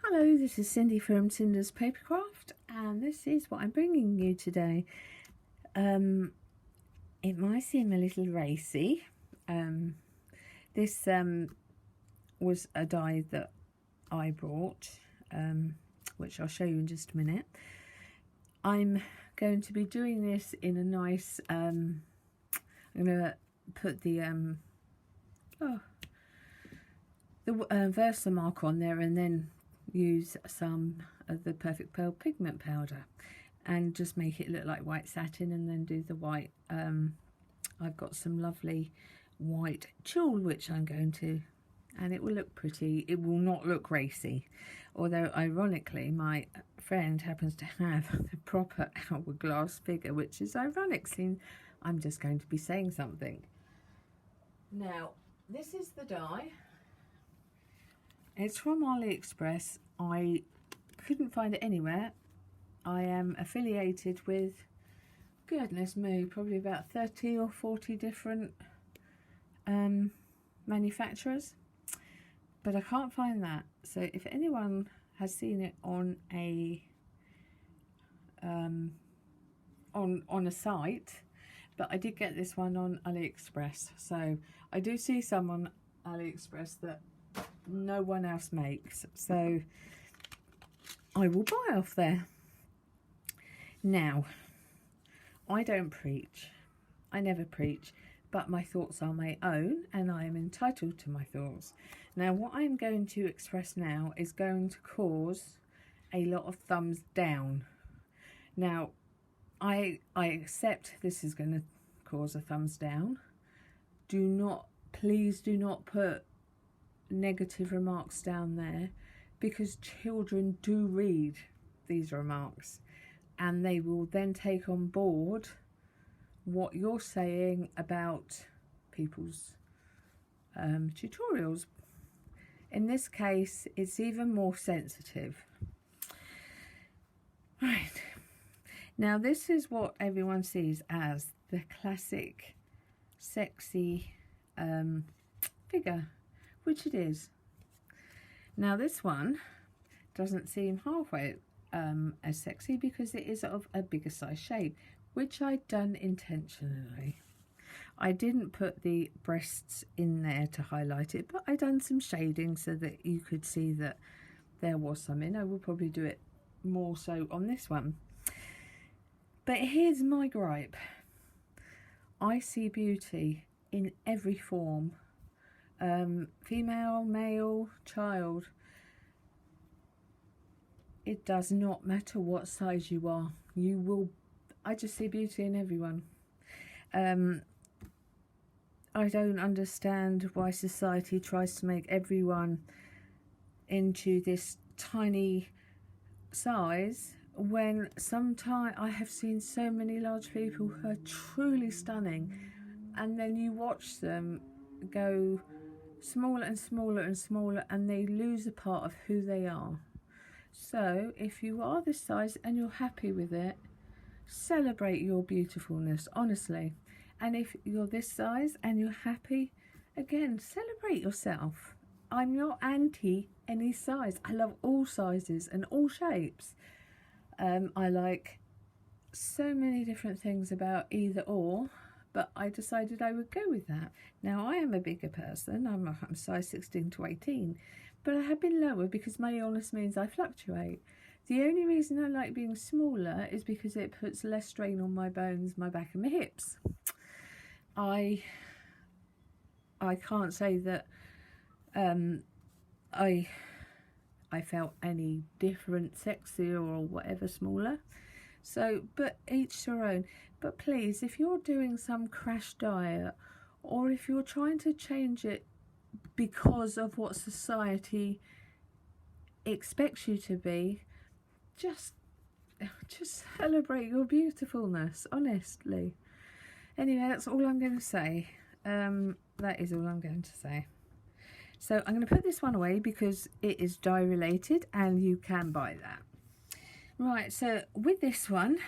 Hello, this is Cindy from Cinder's Papercraft, and this is what I'm bringing you today. It might seem a little racy. This was a die that I bought, which I'll show you in just a minute. I'm going to be doing this in a nice, I'm going to put the Versamark on there and then use some of the Perfect Pearl pigment powder and just make it look like white satin, and then do the white. I've got some lovely white tulle which I'm going to, and it will look pretty. It will not look racy, although ironically my friend happens to have the proper hourglass figure, which is ironic since I'm just going to be saying something. Now this is the die. It's from AliExpress. I couldn't find it anywhere. I am affiliated with, goodness me, probably about 30 or 40 different manufacturers, but I can't find that. So if anyone has seen it on a on a site, but I did get this one on AliExpress. So I do see some on AliExpress that no one else makes, so I will buy off there. Now, I don't preach, I never preach, but my thoughts are my own and I am entitled to my thoughts. Now what I'm going to express now is going to cause a lot of thumbs down. Now I accept this is going to cause a thumbs down. Please do not put negative remarks down there, because children do read these remarks and they will then take on board what you're saying about people's tutorials. In this case it's even more sensitive. Right, now this is what everyone sees as the classic sexy figure, which it is. Now this one doesn't seem halfway as sexy because it is of a bigger size shape, which I'd done intentionally. I didn't put the breasts in there to highlight it, but I done some shading so that you could see that there was some in. I will probably do it more so on this one. But here's my gripe. I see beauty in every form. Female, male, child. It does not matter what size you are. I just see beauty in everyone. I don't understand why society tries to make everyone into this tiny size, when sometimes I have seen so many large people who are truly stunning, and then you watch them go smaller and smaller and smaller and they lose a part of who they are. So if you are this size and you're happy with it, celebrate your beautifulness, honestly. And if you're this size and you're happy, again, celebrate yourself. I'm not anti any size. I love all sizes and all shapes. I like so many different things about either or, but I decided I would go with that. Now I am a bigger person, I'm size 16 to 18, but I have been lower because my illness means I fluctuate. The only reason I like being smaller is because it puts less strain on my bones, my back and my hips. I can't say that I felt any different, sexier or whatever smaller. So, but each their own. But please, if you're doing some crash diet, or if you're trying to change it because of what society expects you to be, just celebrate your beautifulness, honestly. Anyway, that's all I'm going to say. That is all I'm going to say. So I'm going to put this one away because it is die related and you can buy that. Right, so with this one,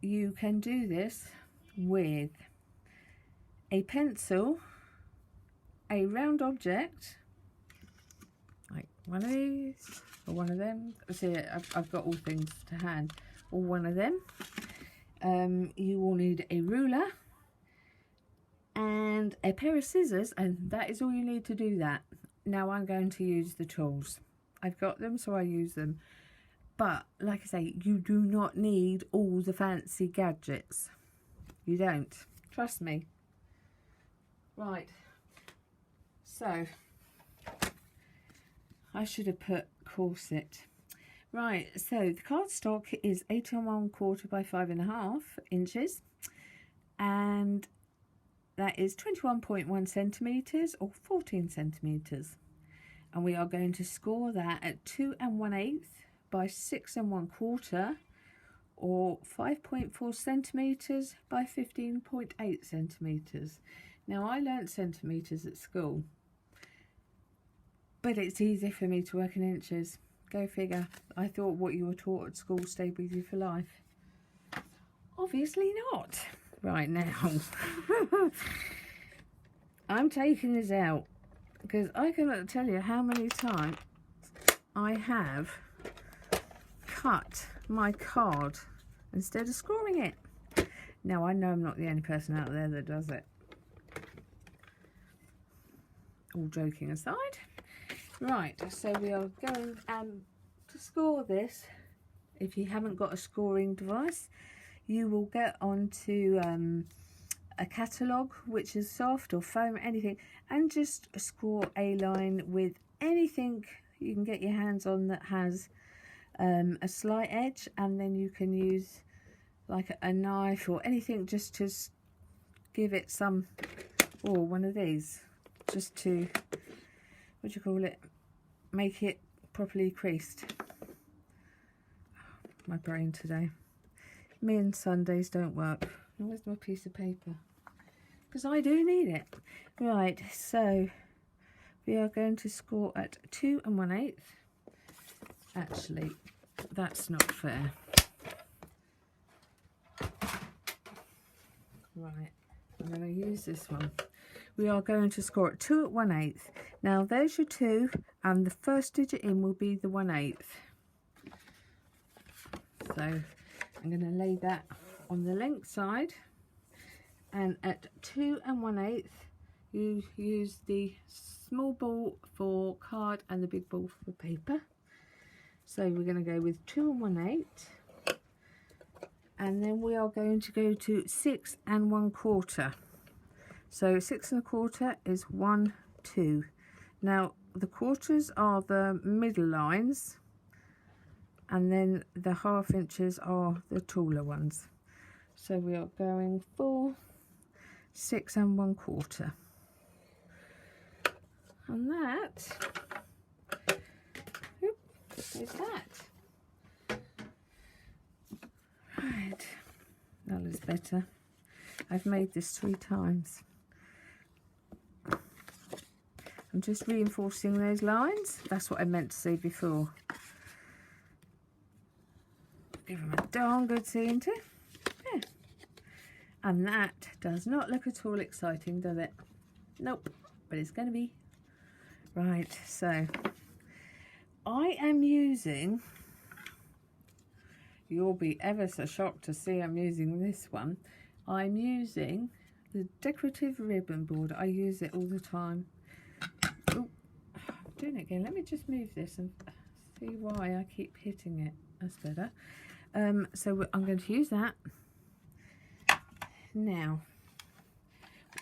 you can do this with a pencil, a round object like one of these or one of them. See, I've got all things to hand, or one of them. You will need a ruler and a pair of scissors, and that is all you need to do that. Now I'm going to use the tools. I've got them, so I use them. But like I say, you do not need all the fancy gadgets. You don't. Trust me. Right. So, I should have put corset. Right, so the cardstock is 18 1/4 by 5.5 inches. And that is 21.1 centimetres or 14 centimetres. And we are going to score that at 2 1/8 by 6 1/4 or 5.4 centimetres by 15.8 centimetres. Now I learnt centimetres at school, but it's easy for me to work in inches. Go figure. I thought what you were taught at school stayed with you for life. Obviously not. Right, now I'm taking this out because I cannot tell you how many times I have cut my card instead of scoring it. Now I know I'm not the only person out there that does it. All joking aside. Right, so we are going to score this. If you haven't got a scoring device, you will get onto a catalogue which is soft or foam, anything, and just score a line with anything you can get your hands on that has a slight edge, and then you can use like a knife or anything just to give it some, or one of these, just to, what do you call it, make it properly creased. My brain today. Me and Sundays don't work. Where's my piece of paper? Because I do need it. Right, so we are going to score at 2 1/8. Actually, that's not fair. Right, I'm going to use this one. We are going to score at 2 1/8. Now there's your 2, and the first digit in will be the 1/8. So I'm going to lay that on the length side, and at 2 1/8 you use the small ball for card and the big ball for paper. So we're going to go with 2 1/8, and then we are going to go to 6 1/4. So 6 1/4 is 1 2. Now the quarters are the middle lines, and then the half inches are the taller ones. So we are going for 6 1/4, and that is that. Right, that looks better. I've made this 3 times. I'm just reinforcing those lines. That's what I meant to say before. Give them a darn good seam to. Yeah. And that does not look at all exciting, does it? Nope, but it's going to be. Right, so I am using, you'll be ever so shocked to see I'm using this one. I'm using the decorative ribbon board. I use it all the time. Oh, I'm doing it again. Let me just move this and see why I keep hitting it. That's better. So I'm going to use that. Now,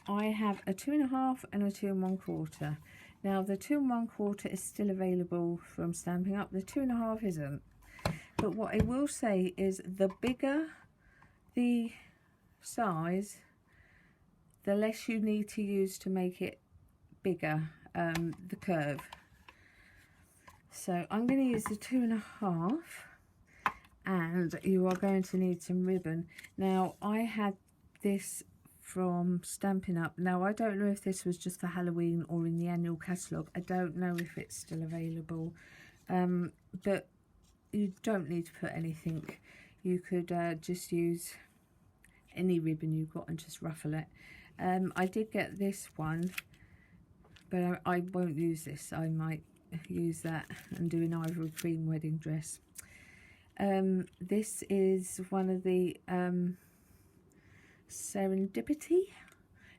I have a 2 1/2 and a 2 1/4. Now, the 2 1/4 is still available from Stampin' Up. The 2 1/2 isn't. But what I will say is the bigger the size, the less you need to use to make it bigger, the curve. So I'm going to use the 2 1/2, and you are going to need some ribbon. Now I had this from Stampin' Up. Now I don't know if this was just for Halloween or in the annual catalogue. I don't know if it's still available, but you don't need to put anything. You could just use any ribbon you've got and just ruffle it. I did get this one, but I won't use this. I might use that and do an ivory cream wedding dress. This is one of the Serendipity.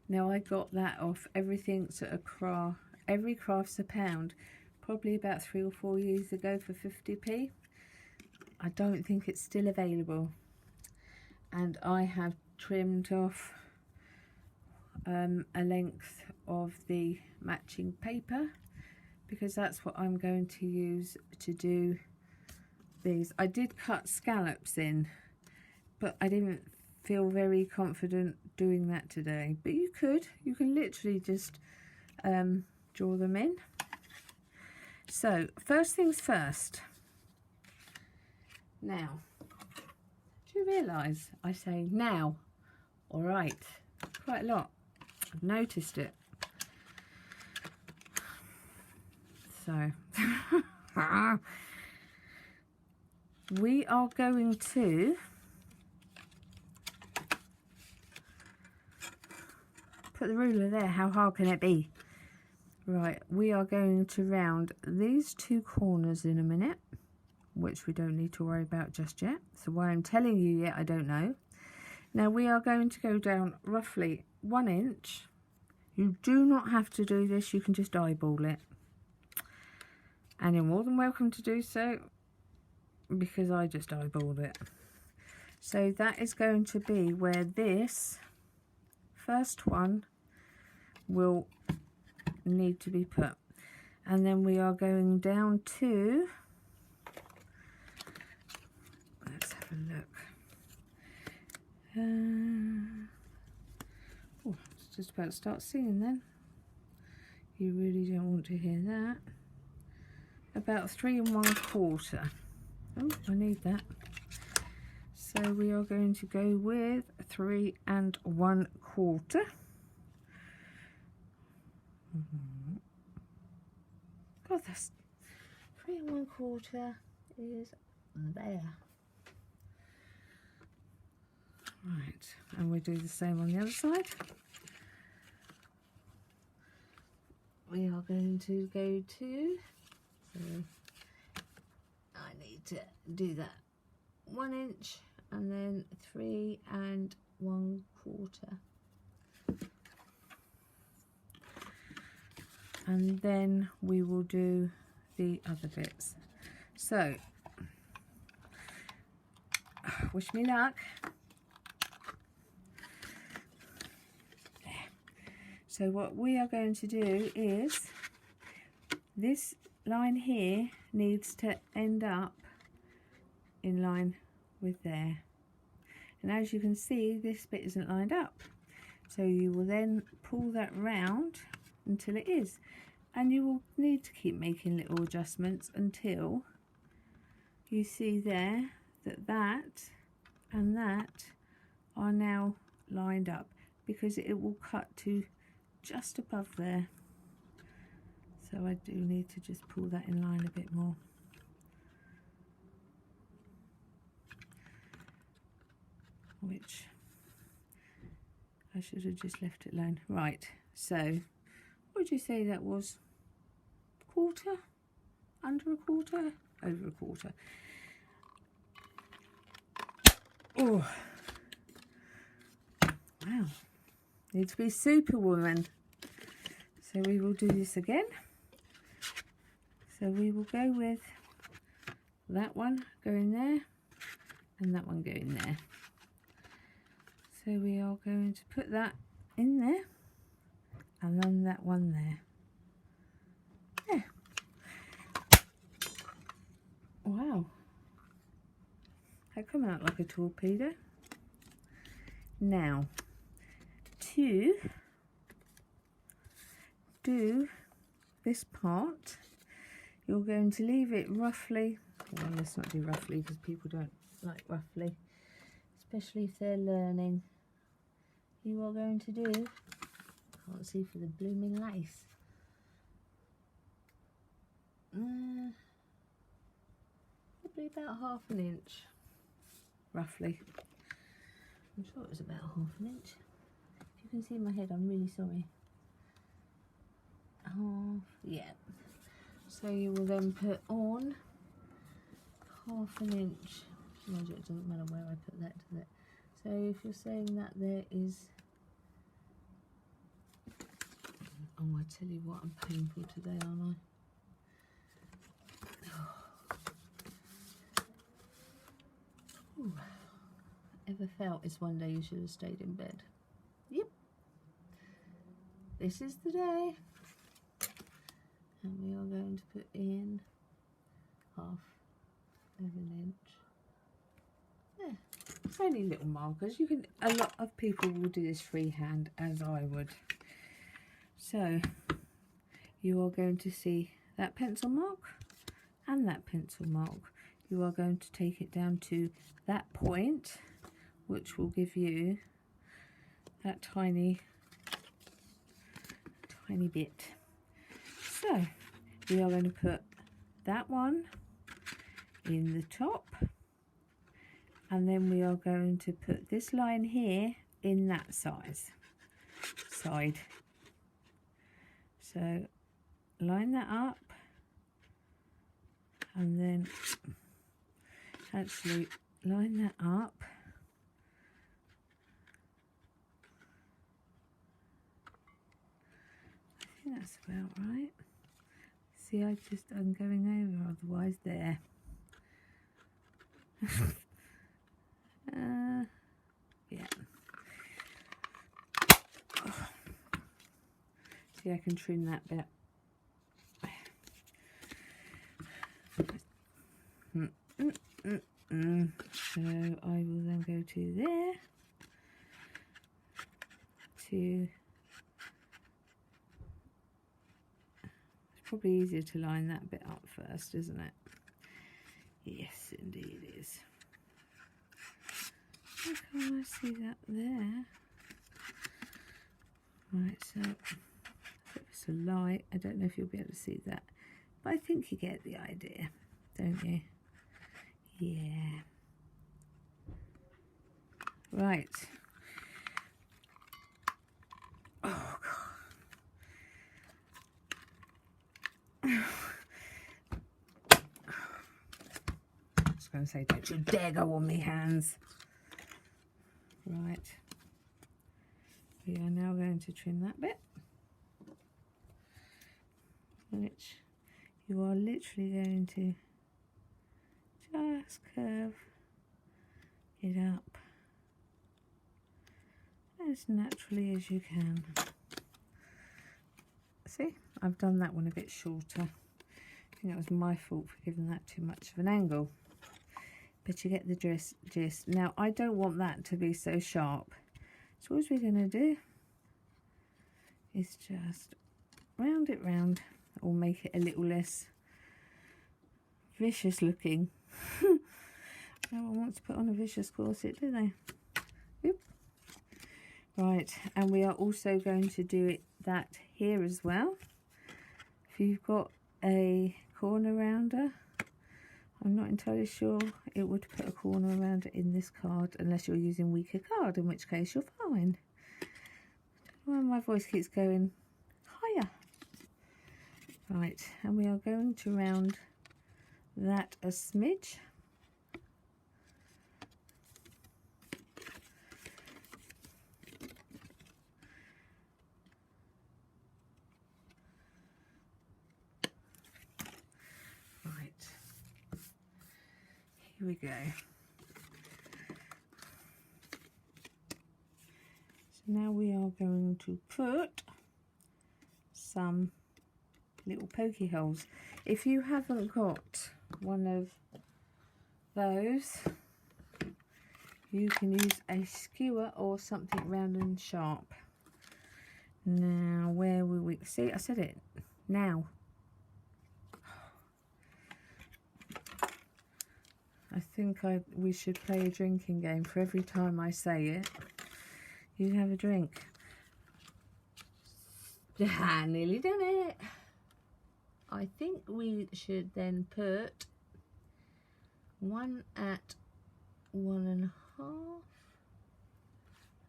Now I got that off Everything's at a Craft. Every Craft's a pound. Probably about 3 or 4 years ago for 50p. I don't think it's still available. And I have trimmed off a length of the matching paper, because that's what I'm going to use to do these. I did cut scallops in, but I didn't feel very confident doing that today. But you can literally just draw them in. So first things first. Now, do you realise I say now or right quite a lot? I've noticed it. So we are going to put the ruler there. How hard can it be? Right, we are going to round these 2 corners in a minute, which we don't need to worry about just yet. So why I'm telling you yet, I don't know. Now we are going to go down roughly 1 inch. You do not have to do this, you can just eyeball it. And you're more than welcome to do so, because I just eyeballed it. So that is going to be where this first one will need to be put. And then we are going down to, let's have a look. Oh, it's just about to start singing then. You really don't want to hear that. About 3 1/4. Oh, I need that. So we are going to go with 3 1/4. God, that's 3 1/4 is there. Right, and we do the same on the other side. We are going to go to, so I need to do that 1 inch and then 3 1/4. And then we will do the other bits. So, wish me luck. There. So what we are going to do is, this line here needs to end up in line with there. And as you can see, this bit isn't lined up. So you will then pull that round until it is. And you will need to keep making little adjustments until you see there that that and that are now lined up, because it will cut to just above there. So I do need to just pull that in line a bit more. Which I should have just left it alone. Right, so what would you say that was? 1/4? Under 1/4? Over 1/4. Oh, wow, need to be superwoman. So we will do this again. So we will go with that one going there and that one going there. So we are going to put that in there and then that one there. There. Wow. That come out like a torpedo. Now, to do this part, you're going to leave it roughly, well, let's not do roughly because people don't like roughly, especially if they're learning. You are going to do, can't see for the blooming lace, probably about 1/2 inch, roughly. I'm sure it was about 1/2 inch. If you can see my head, I'm really sorry. Half, yeah. So you will then put on 1/2 inch. Mind you, it doesn't matter where I put that to that. So if you're saying that there is, oh, I tell you what, I'm painful today, aren't I? Ooh. Ever felt it's one day you should have stayed in bed? Yep. This is the day. And we are going to put in 1/2 inch. Yeah, it's only little markers. You can. A lot of people will do this freehand, as I would. So you are going to see that pencil mark and that pencil mark. You are going to take it down to that point, which will give you that tiny bit. So we are going to put that one in the top, and then we are going to put this line here in that side. So line that up, and then actually line that up. I think that's about right. See, I'm going over, otherwise there. Yeah. See, I can trim that bit. So I will then go to there, to, it's probably easier to line that bit up first, isn't it? Yes, indeed it is. How can I see that there? Right, so if it's a light, I don't know if you'll be able to see that, but I think you get the idea, don't you? Yeah. Right. Oh, God. I was going to say, don't you dare go on me hands. Right. We are now going to trim that bit, which you are literally going to just curve it up as naturally as you can. See, I've done that one a bit shorter. I think it was my fault for giving that too much of an angle, but you get the gist. Now I don't want that to be so sharp, so what we're going to do is just round it round, or make it a little less vicious looking. No one wants to put on a vicious corset, do they? Oop. Right, and we are also going to do that here as well. If you've got a corner rounder, I'm not entirely sure it would put a corner rounder in this card unless you're using weaker card, in which case you're fine. I don't know why my voice keeps going higher. Right, and we are going to round that a smidge. Here we go. So now we are going to put some little pokey holes. If you haven't got one of those, you can use a skewer or something round and sharp. Now, where will we see? I said it now. I think we should play a drinking game. For every time I say it, you have a drink. Ah, nearly done it. I think we should then put 1 at 1.5.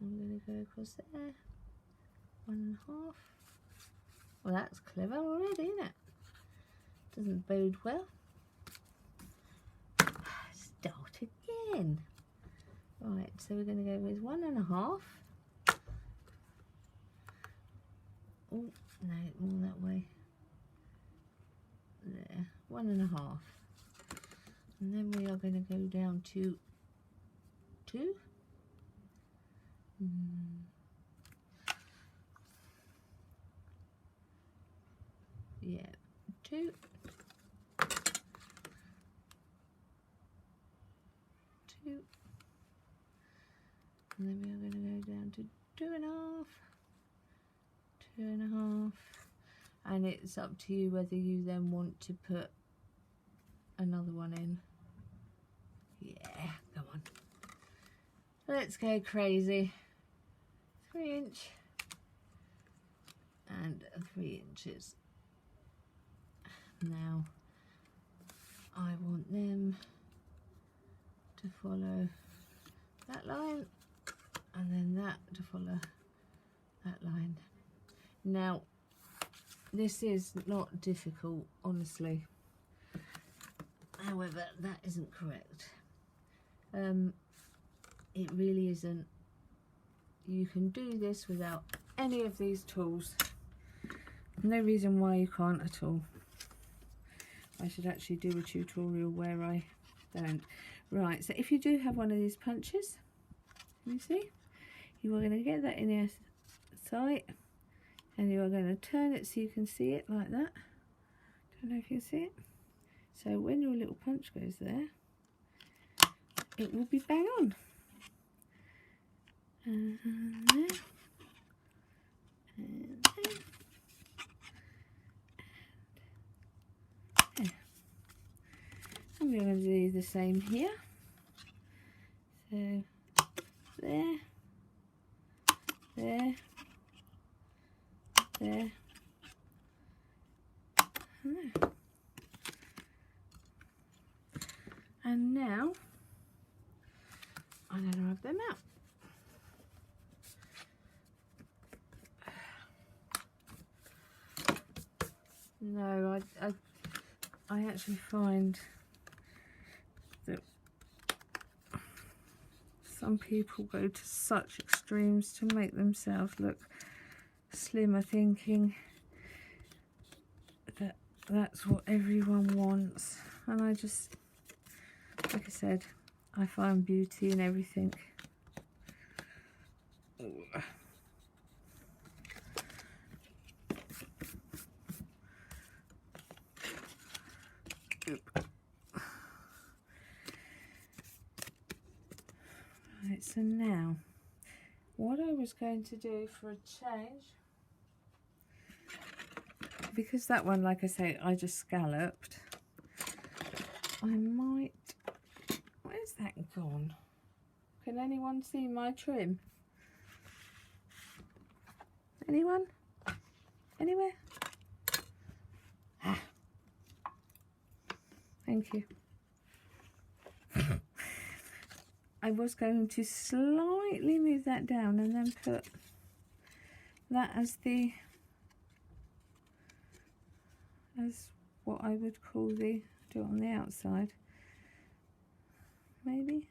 I'm going to go across there. 1.5. Well, that's clever already, isn't it? Doesn't bode well. Start again. Right, so we're going to go with 1.5. Oh, no, more that way. There, 1.5. And then we are going to go down to 2. Yeah, 2. 2. And then we are going to go down to 2.5. 2.5. And it's up to you whether you then want to put another one in. Yeah, come on. Let's go crazy. 3 inch and 3 inches. Now I want them to follow that line and then that to follow that line. Now this is not difficult, honestly. However, that isn't correct. It really isn't. You can do this without any of these tools. No reason why you can't at all. I should actually do a tutorial where I don't. Right, so if you do have one of these punches, you see, you are going to get that in your sight and you are going to turn it so you can see it like that. Don't know if you can see it. So when your little punch goes there, it will be bang on. And there. And there. And there. And we're going to do the same here. So there, there, there, and there. And now I'm going to rub them out. No, I actually find that some people go to such extremes to make themselves look slimmer, thinking that that's what everyone wants. And I just, like I said, I find beauty in everything. Right, so now what I was going to do for a change, because that one, like I say, I just scalloped, I might, where's that gone? Can anyone see my trim? Anyone? Anywhere? Ah. Thank you. I was going to slightly move that down and then put that as what I would call do it on the outside, maybe,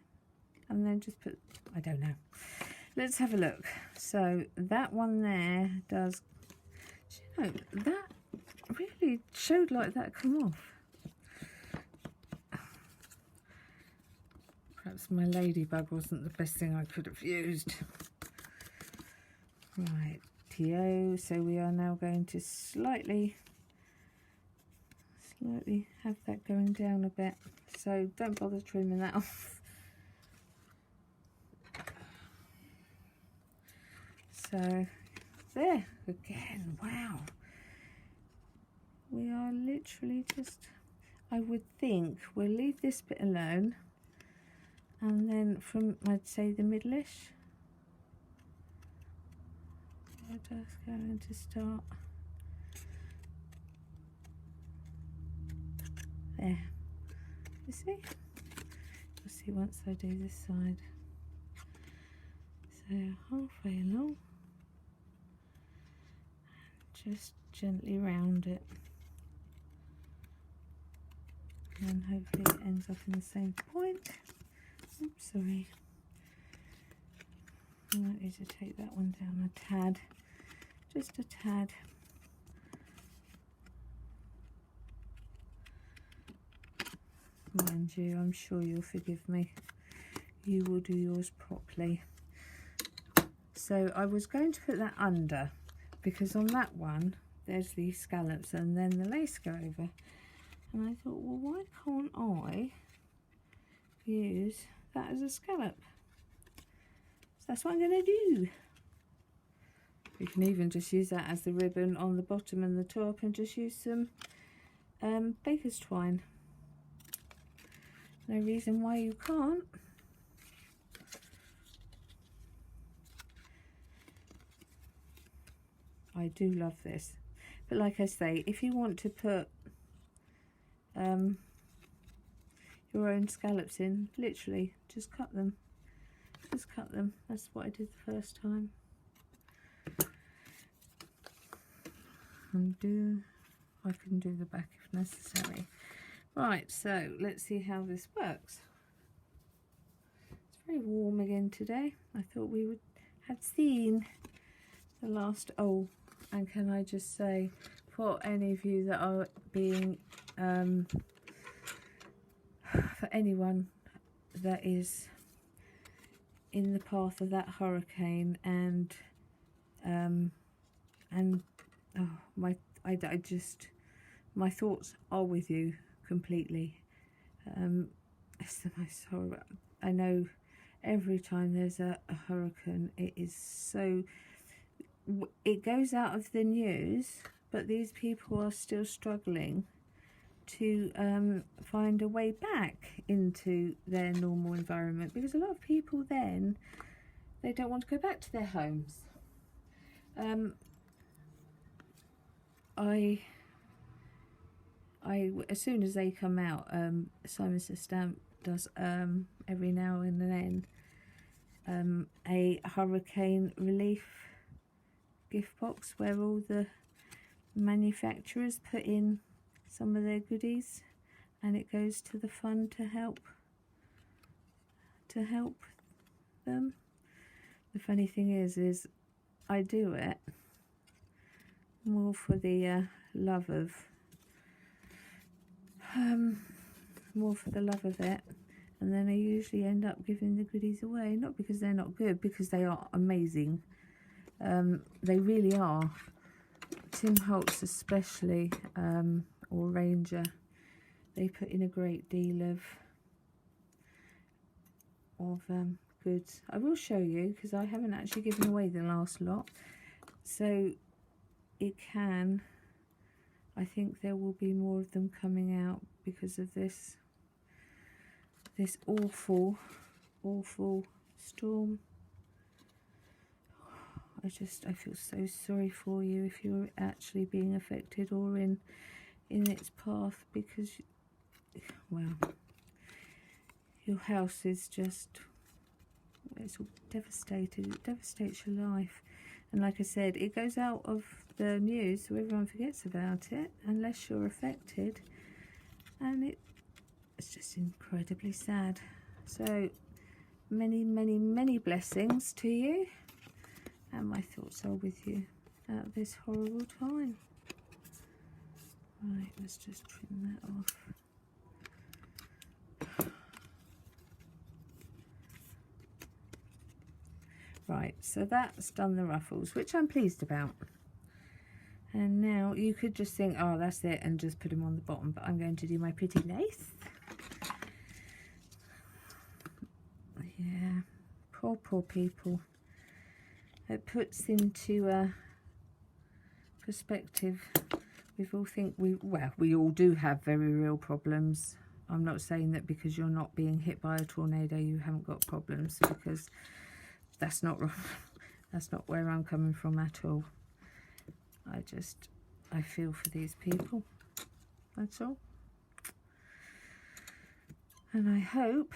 and then just put, I don't know. Let's have a look. So that one there does, do you know, that really showed like that come off. Perhaps my ladybug wasn't the best thing I could have used. Right, so we are now going to slightly have that going down a bit. So don't bother trimming that off. So there again, wow. We are literally just, I would think we'll leave this bit alone. And then from, I'd say, the middle-ish, we're just going to start there. You see? You'll see once I do this side. So halfway along, and just gently round it. and hopefully it ends up in the same point. Oops, sorry. I might need to take that one down a tad, just a tad. Mind you, I'm sure you'll forgive me. You will do yours properly. So I was going to put that under, because on that one there's the scallops and then the lace go over. And I thought, well, why can't I use that as a scallop? So that's what I'm going to do. You can even just use that as the ribbon on the bottom and the top, and just use some baker's twine. No reason why you can't. I do love this. But like I say, if you want to put your own scallops in, literally just cut them. Just cut them. That's what I did the first time. And I can do the back if necessary. Right, so let's see how this works. It's very warm again today. I thought we had seen the last. Oh, and can I just say, for any of you that are being for anyone that is in the path of that hurricane, and oh, my thoughts are with you completely. It's the most horrible. I know every time there's a hurricane, it is so, it goes out of the news, but these people are still struggling to find a way back into their normal environment, because a lot of people then, they don't want to go back to their homes. As soon as they come out, Simon Says Stamp does every now and then a hurricane relief gift box where all the manufacturers put in some of their goodies, and it goes to the fund to help them. The funny thing is I do it more for the love of it, and then I usually end up giving the goodies away, not because they're not good, because they are amazing. They really are. Tim Holtz especially, or Ranger, they put in a great deal of goods. I will show you, because I haven't actually given away the last lot, so it can, I think there will be more of them coming out because of this awful storm. I feel so sorry for you if you're actually being affected or in its path, because, well, your house is just, it's all devastated. It devastates your life. And like I said, it goes out of the news, so everyone forgets about it unless you're affected, and it's just incredibly sad. So many blessings to you, and my thoughts are with you at this horrible time. Right, let's just trim that off. Right, so that's done the ruffles, which I'm pleased about. And now you could just think, oh, that's it, and just put them on the bottom, but I'm going to do my pretty lace. Yeah, poor people. It puts into perspective. We all do have very real problems. I'm not saying that because you're not being hit by a tornado you haven't got problems, because that's not where I'm coming from at all. I feel for these people, that's all. And I hope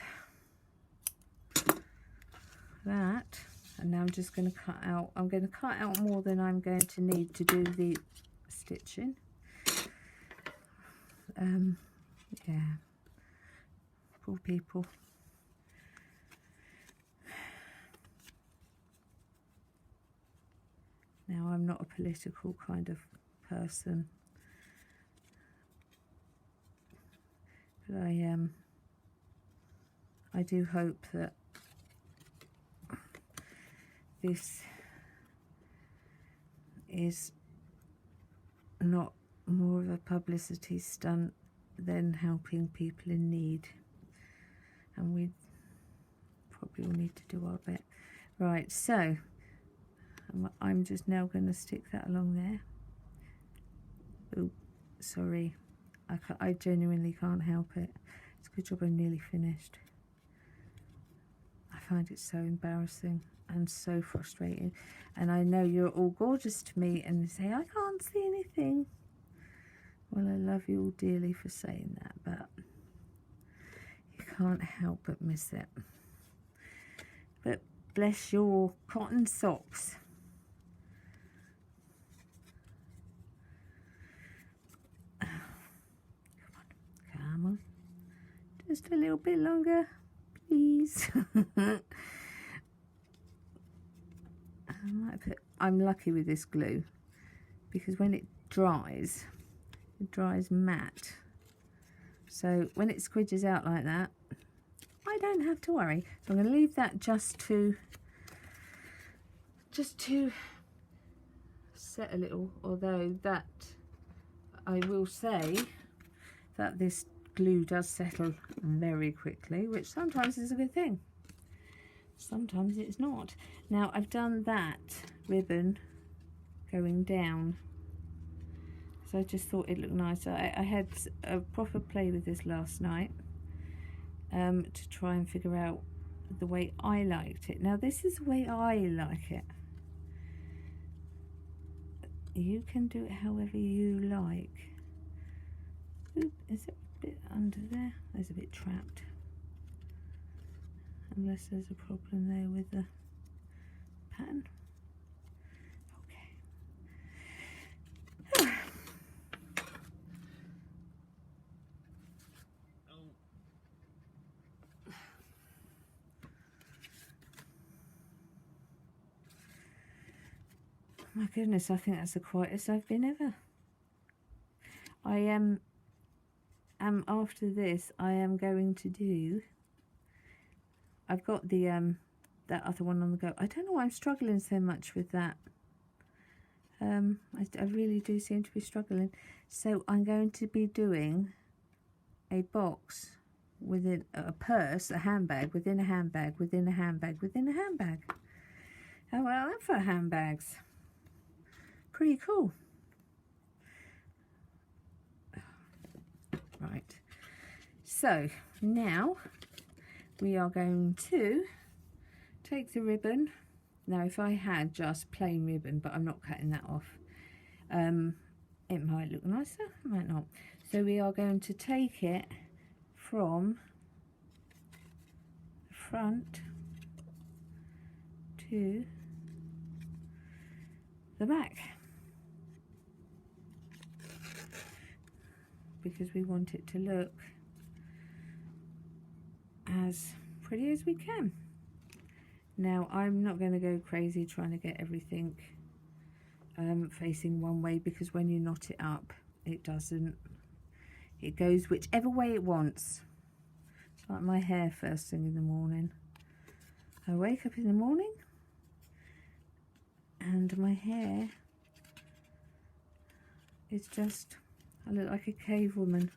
that, and now I'm just going to cut out, I'm going to cut out more than I'm going to need to do the stitching. Yeah, Poor people. Now, I'm not a political kind of person, but I do hope that this is not more of a publicity stunt than helping people in need, and we probably will need to do our bit. Right, so I'm just now going to stick that along there. Oh, sorry, I genuinely can't help it. It's a good job I'm nearly finished. I find it so embarrassing and so frustrating, and I know you're all gorgeous to me and say I can't see anything. Well, I love you all dearly for saying that, but you can't help but miss it. But bless your cotton socks. Come on, just a little bit longer, please. I'm lucky with this glue because when it dries matte. So when it squidges out like that, I don't have to worry. So I'm going to leave that just to set a little, although that I will say that this glue does settle very quickly, which sometimes is a good thing. Sometimes it's not. Now I've done that ribbon going down, so I just thought it looked nice. I had a proper play with this last night to try and figure out the way I liked it. Now this is the way I like it. You can do it however you like. Oop, is it a bit under there? There's a bit trapped. Unless there's a problem there with the pattern. Okay. My goodness, I think that's the quietest I've been ever. I am after this I am going to do, I've got the that other one on the go. I don't know why I'm struggling so much with that. I really do seem to be struggling. So I'm going to be doing a box within a purse, a handbag within a handbag within a handbag within a handbag. How about that for handbags? Pretty cool. Right, so now we are going to take the ribbon. Now if I had just plain ribbon, but I'm not cutting that off, it might look nicer, it might not. So we are going to take it from the front to the back, because we want it to look as pretty as we can. Now I'm not going to go crazy trying to get everything facing one way, because when you knot it up it doesn't, it goes whichever way it wants. It's like my hair first thing in the morning. I wake up in the morning and my hair is just, I look like a cave woman.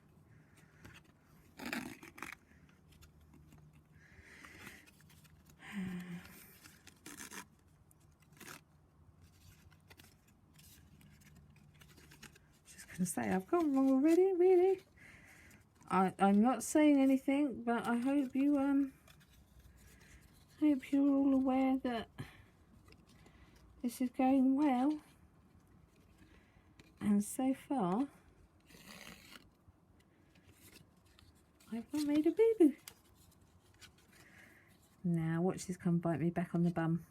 Just gonna say I've gone wrong already, really. I'm not saying anything, but I hope you hope you're all aware that this is going well. And so far I've not made a boo-boo. Now watch this come bite me back on the bum.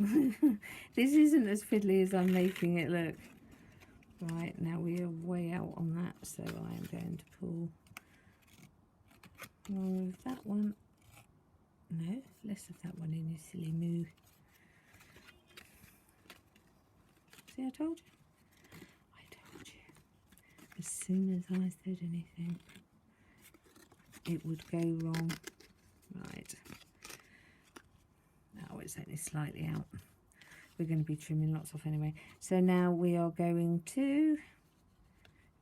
This isn't as fiddly as I'm making it look. Right, now we are way out on that, so I am going to pull more of that one. No, less of that one in, you silly moo. See, I told you. I told you. As soon as I said anything, it would go wrong. Right. Oh, it's only slightly out. We're going to be trimming lots off anyway. So now we are going to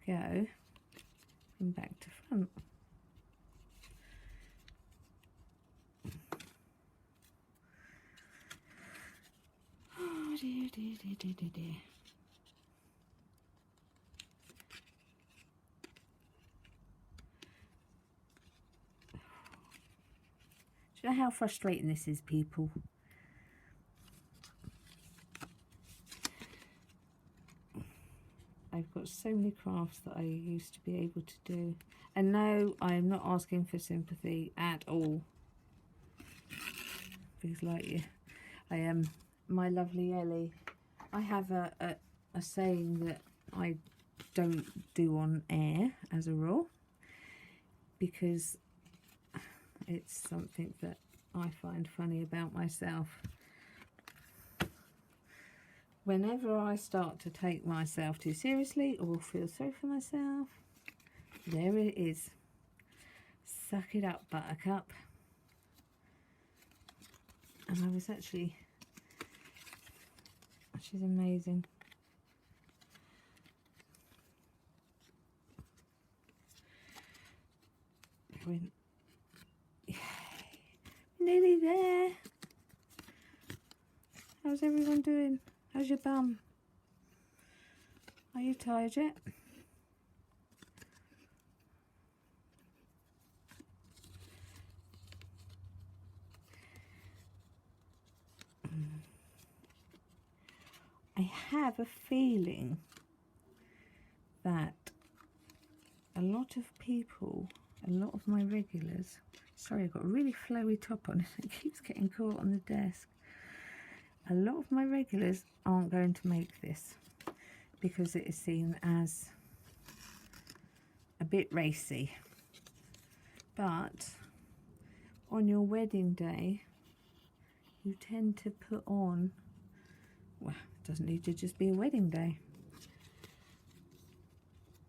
go from back to front. Oh dear, dear, dear, dear, dear, dear. Do you know how frustrating this is, people? I've got so many crafts that I used to be able to do. And no, I am not asking for sympathy at all. Because like you, I am my lovely Ellie. I have a saying that I don't do on air as a rule. Because it's something that I find funny about myself. Whenever I start to take myself too seriously or feel sorry for myself, there it is. Suck it up, buttercup. And I was actually, she's amazing. Going, yay, nearly there. How's everyone doing? How's your bum? Are you tired yet? I have a feeling that a lot of people, a lot of my regulars, sorry, I've got a really flowy top on it, it keeps getting caught on the desk. A lot of my regulars aren't going to make this because it is seen as a bit racy. But on your wedding day, you tend to put on, well, it doesn't need to just be a wedding day.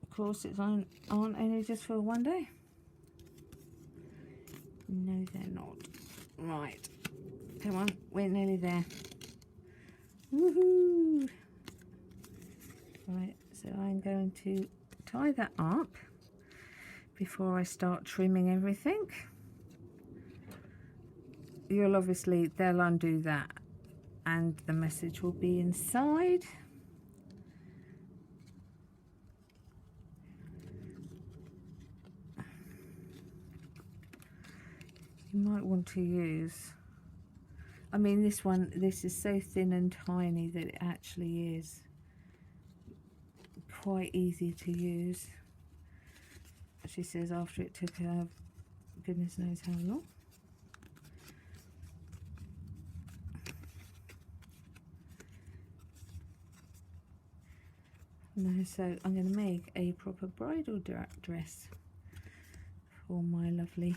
Of course, it's aren't only just for one day. No, they're not. Right, come on, we're nearly there. Woohoo! Right, so I'm going to tie that up before I start trimming everything. You'll obviously, they'll undo that and the message will be inside. You might want to use, I mean, this is so thin and tiny that it actually is quite easy to use. She says after it took her goodness knows how long. No, so I'm going to make a proper bridal dress for my lovely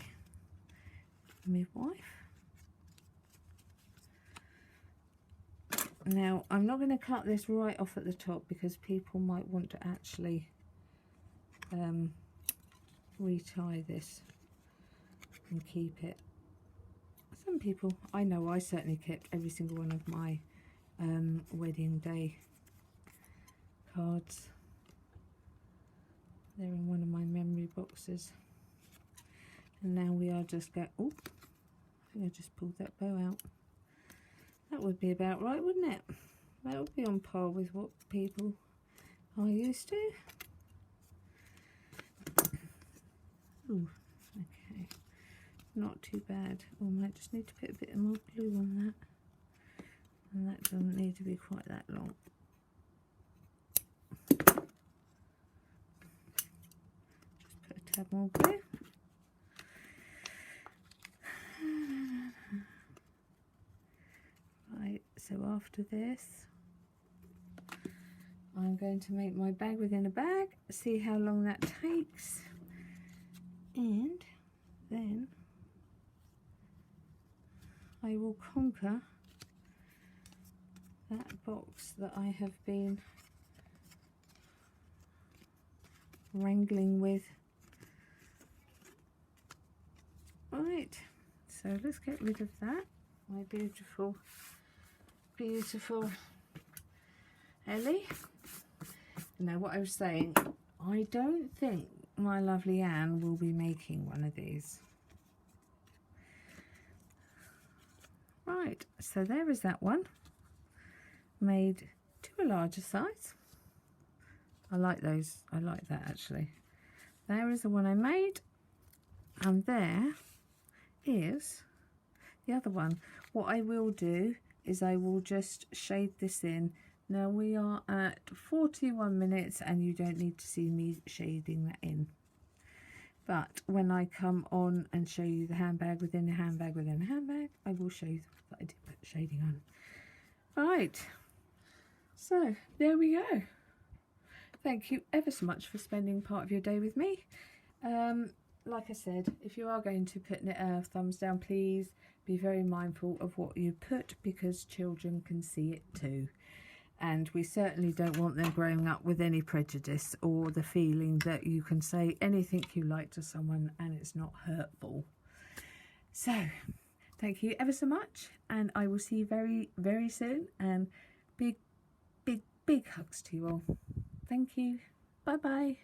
midwife. Now, I'm not going to cut this right off at the top because people might want to actually retie this and keep it. Some people, I know I certainly kept every single one of my wedding day cards. They're in one of my memory boxes. And now we are just going, oh, I think I just pulled that bow out. That would be about right, wouldn't it? That would be on par with what people are used to. Ooh, okay. Not too bad. Oh, I might just need to put a bit more glue on that. And that doesn't need to be quite that long. Just put a tab more glue. Right, So after this, I'm going to make my bag within a bag, see how long that takes, and then I will conquer that box that I have been wrangling with. Right, so let's get rid of that, my beautiful, beautiful Ellie. Now, what I was saying, I don't think my lovely Anne will be making one of these. Right, so there is that one, made to a larger size. I like those, I like that actually. There is the one I made, and there is the other one. What I will do is I will just shade this in. Now we are at 41 minutes and you don't need to see me shading that in. But when I come on and show you the handbag within a handbag within a handbag, I will show you that I did put shading on. Right, so there we go. Thank you ever so much for spending part of your day with me. Like I said, if you are going to put a thumbs down, please be very mindful of what you put, because children can see it too. And we certainly don't want them growing up with any prejudice or the feeling that you can say anything you like to someone and it's not hurtful. So, thank you ever so much, and I will see you very, very soon. And big, big, big hugs to you all. Thank you. Bye-bye.